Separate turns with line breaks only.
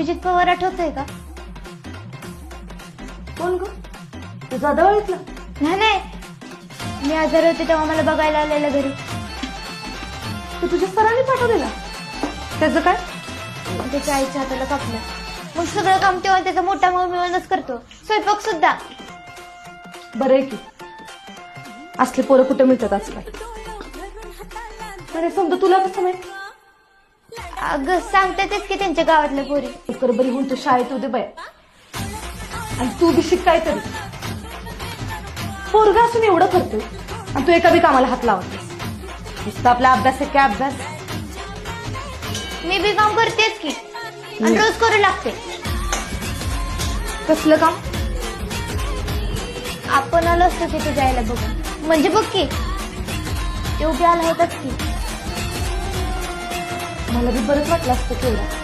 अभिजित पवार आठवतोय का?
कोण ग? तुझा दवळीतला?
नाही नाही, मी आजारी होते तेव्हा मला बघायला आलेला घरी.
तू तुझ्या सरांनी पाठवलेला? त्याचं काय?
त्याच्या आईच्या हाताला कापलं. मग सगळं काम तेव्हा त्याचा मोठा भाऊ मिळूनच करतो, स्वयंपाक सुद्धा.
बरं आहे की, असले पोरं कुठे मिळतात आजकाल. अरे समजा तुला कसं माहित?
अगं सांगतातच की त्यांच्या गावातल्या पोरी.
लवकर बरी होऊन तू शाळेत होते बाय, आणि तू बी शिक काहीतरी. पोरगा असून एवढं करतोय आणि तू एका बी कामाला हात लावतेस. नुसतं आपला अभ्यास आहे काय अभ्यास?
मी बी काम करतेच की, आणि रोज करू लागते.
कसलं काम?
आपण आलो असतो की तुझ्या आईला बघून. म्हणजे बघ की, ते उभे आला होताच की.
मला बी बरंच वाटलं असतं केवढं.